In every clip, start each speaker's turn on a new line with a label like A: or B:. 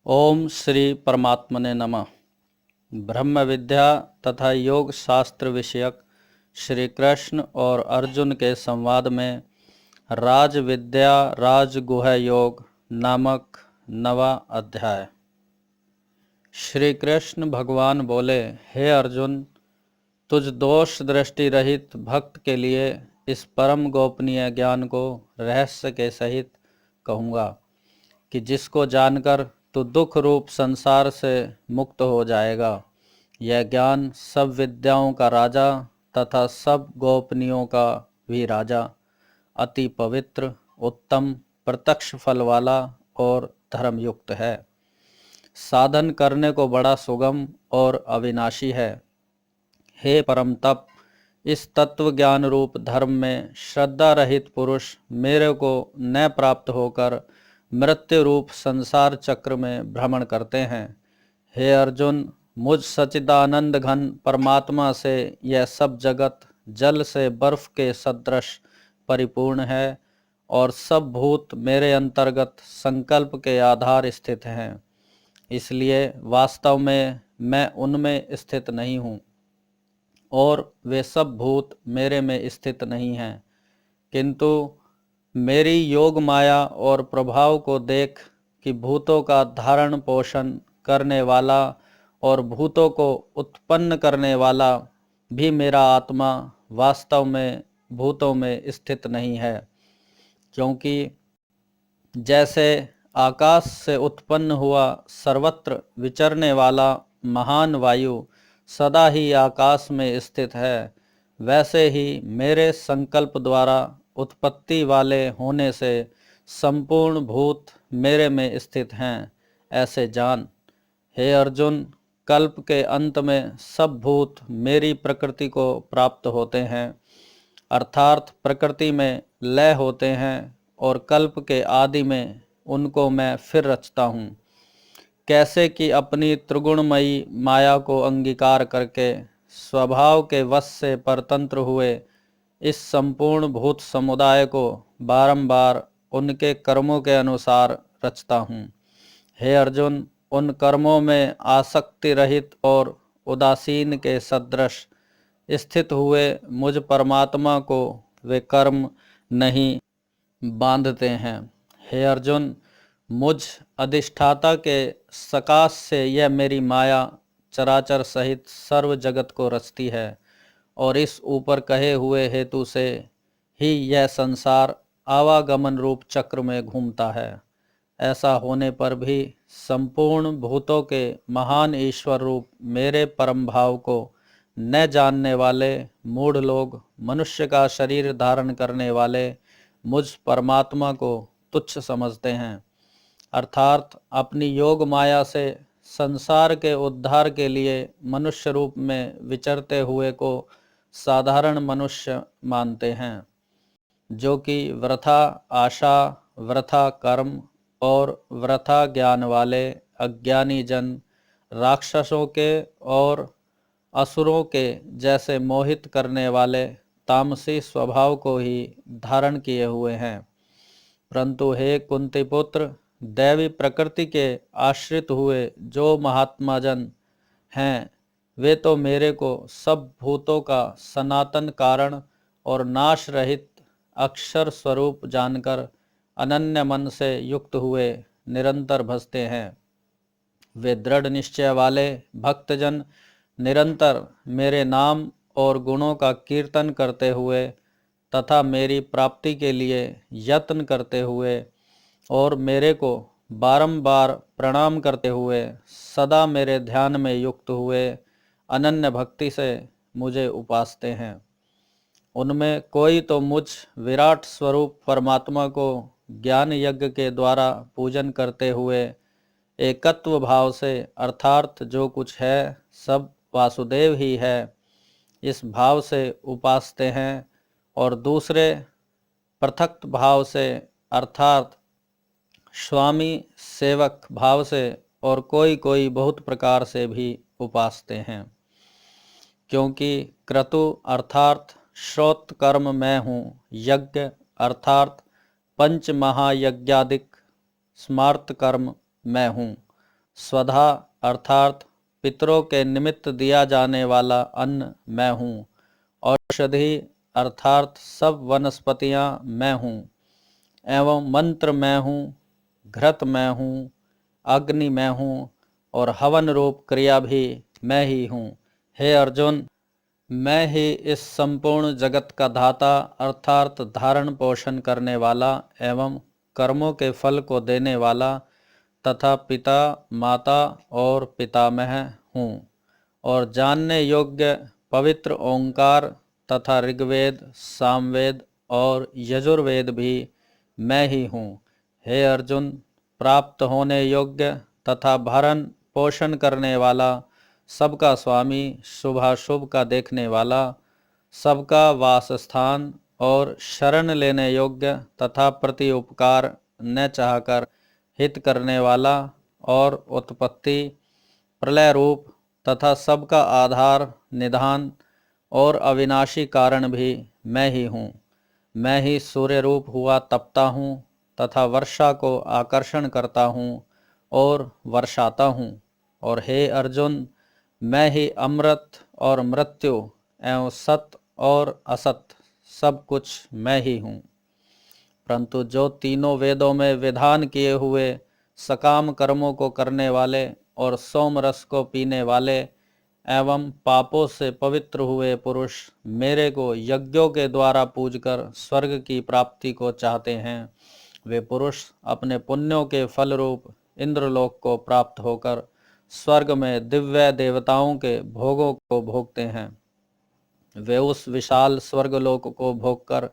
A: ओम श्री परमात्मने नमः। ब्रह्म विद्या तथा योग शास्त्र विषयक श्री कृष्ण और अर्जुन के संवाद में राज विद्या राजगुह योग नामक नवा अध्याय। श्री कृष्ण भगवान बोले, हे अर्जुन, तुझ दोष दृष्टि रहित भक्त के लिए इस परम गोपनीय ज्ञान को रहस्य के सहित कहूँगा कि जिसको जानकर तू दुख रूप संसार से मुक्त हो जाएगा। यह ज्ञान सब विद्याओं का राजा तथा सब गोपनीयों का भी राजा, अति पवित्र, उत्तम, प्रत्यक्ष फल वाला और धर्मयुक्त है। साधन करने को बड़ा सुगम और अविनाशी है। हे परम तप, इस तत्व ज्ञान रूप धर्म में श्रद्धा रहित पुरुष मेरे को न प्राप्त होकर मृत्यु रूप संसार चक्र में भ्रमण करते हैं। हे अर्जुन, मुझ सच्चिदानंद घन परमात्मा से यह सब जगत जल से बर्फ के सदृश परिपूर्ण है और सब भूत मेरे अंतर्गत संकल्प के आधार स्थित हैं। इसलिए वास्तव में मैं उनमें स्थित नहीं हूँ और वे सब भूत मेरे में स्थित नहीं हैं, किंतु मेरी योग माया और प्रभाव को देख कि भूतों का धारण पोषण करने वाला और भूतों को उत्पन्न करने वाला भी मेरा आत्मा वास्तव में भूतों में स्थित नहीं है। क्योंकि जैसे आकाश से उत्पन्न हुआ सर्वत्र विचरने वाला महान वायु सदा ही आकाश में स्थित है, वैसे ही मेरे संकल्प द्वारा उत्पत्ति वाले होने से संपूर्ण भूत मेरे में स्थित हैं, ऐसे जान। हे अर्जुन, कल्प के अंत में सब भूत मेरी प्रकृति को प्राप्त होते हैं, अर्थात प्रकृति में लय होते हैं और कल्प के आदि में उनको मैं फिर रचता हूँ। कैसे कि अपनी त्रिगुणमयी माया को अंगीकार करके स्वभाव के वश से परतंत्र हुए इस संपूर्ण भूत समुदाय को बारंबार उनके कर्मों के अनुसार रचता हूँ। हे अर्जुन, उन कर्मों में आसक्ति रहित और उदासीन के सदृश स्थित हुए मुझ परमात्मा को वे कर्म नहीं बांधते हैं। हे अर्जुन, मुझ अधिष्ठाता के सकाश से यह मेरी माया चराचर सहित सर्व जगत को रचती है और इस ऊपर कहे हुए हेतु से ही यह संसार आवागमन रूप चक्र में घूमता है। ऐसा होने पर भी संपूर्ण भूतों के महान ईश्वर रूप मेरे परम भाव को न जानने वाले मूढ़ लोग मनुष्य का शरीर धारण करने वाले मुझ परमात्मा को तुच्छ समझते हैं, अर्थात अपनी योग माया से संसार के उद्धार के लिए मनुष्य रूप में विचरते हुए को साधारण मनुष्य मानते हैं, जो कि वृथा आशा, वृथा कर्म और वृथा ज्ञान वाले अज्ञानी जन राक्षसों के और असुरों के जैसे मोहित करने वाले तामसी स्वभाव को ही धारण किए हुए हैं। परंतु हे कुंती पुत्र, दैवी प्रकृति के आश्रित हुए जो महात्मा जन हैं, वे तो मेरे को सब भूतों का सनातन कारण और नाश रहित अक्षर स्वरूप जानकर अनन्य मन से युक्त हुए निरंतर भजते हैं। वे दृढ़ निश्चय वाले भक्तजन निरंतर मेरे नाम और गुणों का कीर्तन करते हुए तथा मेरी प्राप्ति के लिए यत्न करते हुए और मेरे को बारंबार प्रणाम करते हुए सदा मेरे ध्यान में युक्त हुए अनन्य भक्ति से मुझे उपासते हैं। उनमें कोई तो मुझ विराट स्वरूप परमात्मा को ज्ञान यज्ञ के द्वारा पूजन करते हुए एकत्व भाव से, अर्थात जो कुछ है सब वासुदेव ही है, इस भाव से उपासते हैं, और दूसरे पृथक भाव से अर्थात स्वामी सेवक भाव से और कोई कोई बहुत प्रकार से भी उपासते हैं। क्योंकि क्रतु अर्थात श्रोत कर्म मैं हूँ, यज्ञ अर्थात पंच महायज्ञादिक स्मार्त कर्म मैं हूँ, स्वधा अर्थात पितरों के निमित्त दिया जाने वाला अन्न मैं हूँ। औषधि अर्थात सब वनस्पतियाँ मैं हूँ। एवं मंत्र मैं हूँ, घृत मैं हूँ, अग्नि मैं हूँ और हवन रूप क्रिया भी मैं ही हूँ। हे अर्जुन, मैं ही इस संपूर्ण जगत का धाता अर्थात धारण पोषण करने वाला एवं कर्मों के फल को देने वाला तथा पिता, माता और पितामह हूँ। और जानने योग्य पवित्र ओंकार तथा ऋग्वेद, सामवेद और यजुर्वेद भी मैं ही हूँ। हे अर्जुन, प्राप्त होने योग्य तथा भरण पोषण करने वाला, सबका स्वामी, शुभाशुभ का देखने वाला, सबका वासस्थान और शरण लेने योग्य तथा प्रति उपकार न चाहकर हित करने वाला और उत्पत्ति, प्रलय रूप तथा सबका आधार, निधान और अविनाशी कारण भी मैं ही हूँ। मैं ही सूर्य रूप हुआ तपता हूँ तथा वर्षा को आकर्षण करता हूँ और वर्षाता हूँ। और हे अर्जुन, मैं ही अमृत और मृत्यु एवं सत और असत सब कुछ मैं ही हूँ। परंतु जो तीनों वेदों में विधान किए हुए सकाम कर्मों को करने वाले और सोम रस को पीने वाले एवं पापों से पवित्र हुए पुरुष मेरे को यज्ञों के द्वारा पूजकर स्वर्ग की प्राप्ति को चाहते हैं, वे पुरुष अपने पुण्यों के फल रूप इंद्रलोक को प्राप्त होकर स्वर्ग में दिव्य देवताओं के भोगों को भोगते हैं। वे उस विशाल स्वर्गलोक को भोगकर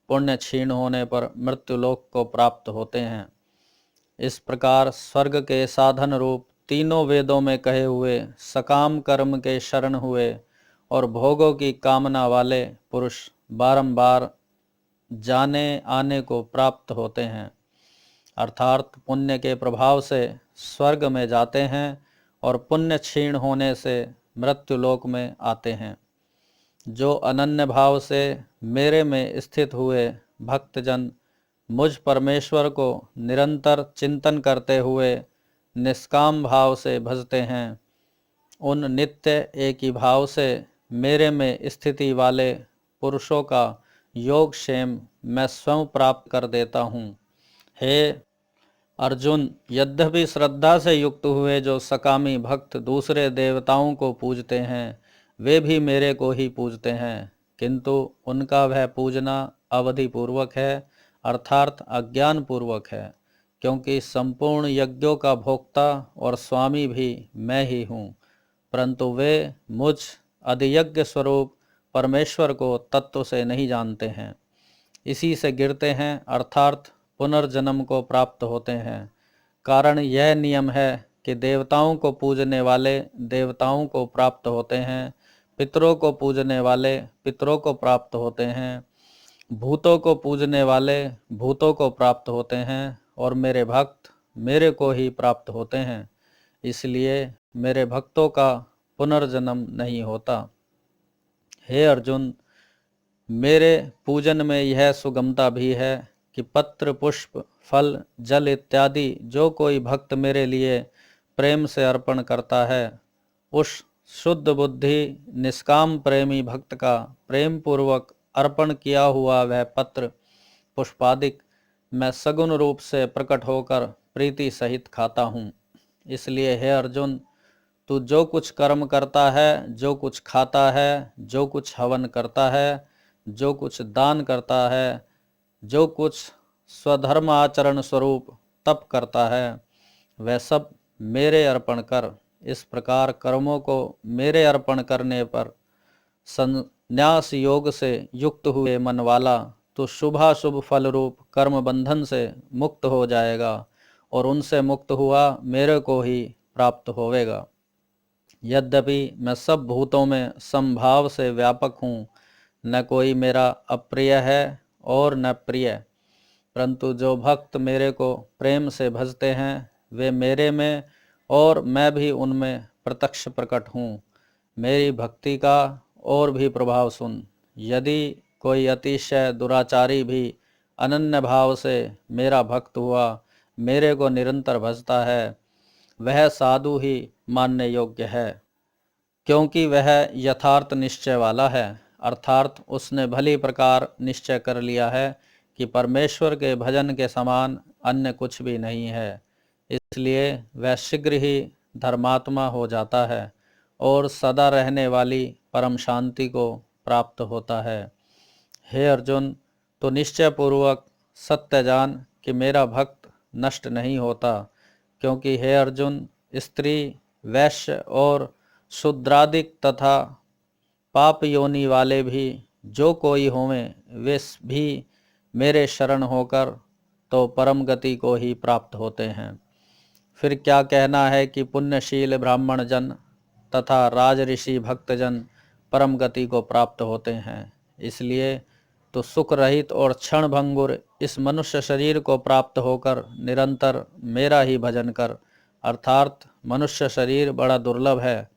A: पुण्य क्षीण होने पर मृत्युलोक को प्राप्त होते हैं। इस प्रकार स्वर्ग के साधन रूप तीनों वेदों में कहे हुए सकाम कर्म के शरण हुए और भोगों की कामना वाले पुरुष बारंबार जाने आने को प्राप्त होते हैं, अर्थात पुण्य के प्रभाव से स्वर्ग में जाते हैं और पुण्य क्षीण होने से मृत्युलोक में आते हैं। जो अनन्य भाव से मेरे में स्थित हुए भक्तजन मुझ परमेश्वर को निरंतर चिंतन करते हुए निष्काम भाव से भजते हैं, उन नित्य एक ही भाव से मेरे में स्थिति वाले पुरुषों का योग क्षेम मैं स्वयं प्राप्त कर देता हूँ। हे अर्जुन, यद्यपि श्रद्धा से युक्त हुए जो सकामी भक्त दूसरे देवताओं को पूजते हैं, वे भी मेरे को ही पूजते हैं, किंतु उनका वह पूजना अवधि पूर्वक है, अर्थात अज्ञान पूर्वक है, क्योंकि संपूर्ण यज्ञों का भोक्ता और स्वामी भी मैं ही हूँ। परंतु वे मुझ अधियज्ञ स्वरूप परमेश्वर को तत्व से नहीं जानते हैं, इसी से गिरते हैं, अर्थात पुनर्जन्म को प्राप्त होते हैं। कारण यह नियम है कि देवताओं को पूजने वाले देवताओं को प्राप्त होते हैं, पितरों को पूजने वाले पितरों को प्राप्त होते हैं, भूतों को पूजने वाले भूतों को प्राप्त होते हैं और मेरे भक्त मेरे को ही प्राप्त होते हैं। इसलिए मेरे भक्तों का पुनर्जन्म नहीं होता। हे अर्जुन, मेरे पूजन में यह सुगमता भी है कि पत्र, पुष्प, फल, जल इत्यादि जो कोई भक्त मेरे लिए प्रेम से अर्पण करता है, उस शुद्ध बुद्धि निष्काम प्रेमी भक्त का प्रेम पूर्वक अर्पण किया हुआ वह पत्र पुष्पादिक मैं सगुण रूप से प्रकट होकर प्रीति सहित खाता हूँ। इसलिए हे अर्जुन, तू जो कुछ कर्म करता है, जो कुछ खाता है, जो कुछ हवन करता है, जो कुछ दान करता है, जो कुछ स्वधर्म आचरण स्वरूप तप करता है, वह सब मेरे अर्पण कर। इस प्रकार कर्मों को मेरे अर्पण करने पर संन्यास योग से युक्त हुए मन वाला तो शुभाशुभ फल रूप कर्म बंधन से मुक्त हो जाएगा और उनसे मुक्त हुआ मेरे को ही प्राप्त होवेगा। यद्यपि मैं सब भूतों में समभाव से व्यापक हूँ, न कोई मेरा अप्रिय है और न प्रिय, परंतु जो भक्त मेरे को प्रेम से भजते हैं वे मेरे में और मैं भी उनमें प्रत्यक्ष प्रकट हूँ। मेरी भक्ति का और भी प्रभाव सुन। यदि कोई अतिशय दुराचारी भी अनन्य भाव से मेरा भक्त हुआ मेरे को निरंतर भजता है, वह साधु ही मानने योग्य है, क्योंकि वह यथार्थ निश्चय वाला है, अर्थात उसने भली प्रकार निश्चय कर लिया है कि परमेश्वर के भजन के समान अन्य कुछ भी नहीं है। इसलिए वह शीघ्र ही धर्मात्मा हो जाता है और सदा रहने वाली परम शांति को प्राप्त होता है। हे अर्जुन, तो निश्चय पूर्वक सत्य जान कि मेरा भक्त नष्ट नहीं होता, क्योंकि हे अर्जुन, स्त्री, वैश्य और शूद्रादिक तथा पाप योनि वाले भी जो कोई होवें, वे भी मेरे शरण होकर तो परम गति को ही प्राप्त होते हैं। फिर क्या कहना है कि पुण्यशील ब्राह्मण जन तथा राज ऋषि भक्तजन परम गति को प्राप्त होते हैं। इसलिए तो सुख रहित और क्षण भंगुर इस मनुष्य शरीर को प्राप्त होकर निरंतर मेरा ही भजन कर, अर्थात मनुष्य शरीर बड़ा दुर्लभ है,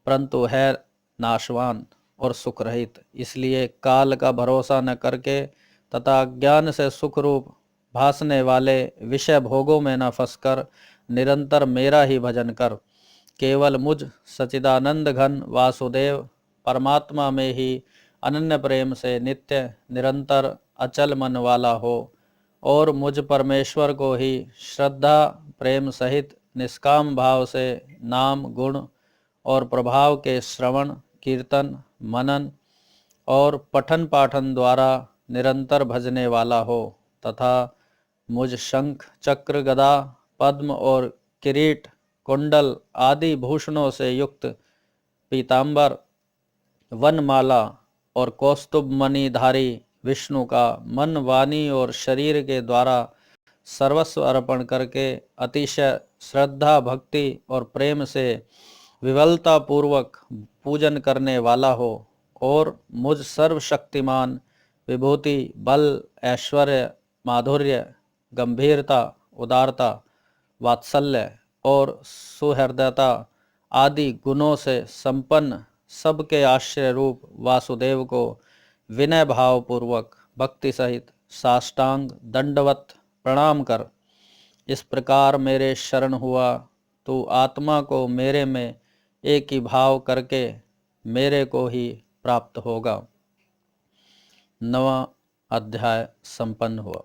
A: परंतु है नाशवान और सुख रहित। इसलिए काल का भरोसा न करके तथा ज्ञान से सुख रूप भासने वाले विषय भोगों में न फंसकर निरंतर मेरा ही भजन कर, केवल मुझ सचिदानंद घन वासुदेव परमात्मा में ही अनन्य प्रेम से नित्य निरंतर अचल मन वाला हो और मुझ परमेश्वर को ही श्रद्धा प्रेम सहित निष्काम भाव से नाम गुण और प्रभाव के श्रवण कीर्तन मनन और पठन पाठन द्वारा निरंतर भजने वाला हो तथा मुझ शंख चक्र गदा पद्म और किरीट कुंडल आदि भूषणों से युक्त पीतांबर वनमाला और कौस्तुभ मणिधारी विष्णु का मन वाणी और शरीर के द्वारा सर्वस्व अर्पण करके अतिशय श्रद्धा भक्ति और प्रेम से विवलता पूर्वक पूजन करने वाला हो और मुझ सर्वशक्तिमान विभूति बल ऐश्वर्य माधुर्य गंभीरता उदारता वात्सल्य और सुहृदयता आदि गुणों से संपन्न सबके आश्रय रूप वासुदेव को विनय भाव पूर्वक भक्ति सहित साष्टांग दंडवत प्रणाम कर इस प्रकार मेरे शरण हुआ, तू आत्मा को मेरे में एक ही भाव करके मेरे को ही प्राप्त होगा। 9वां अध्याय संपन्न हुआ।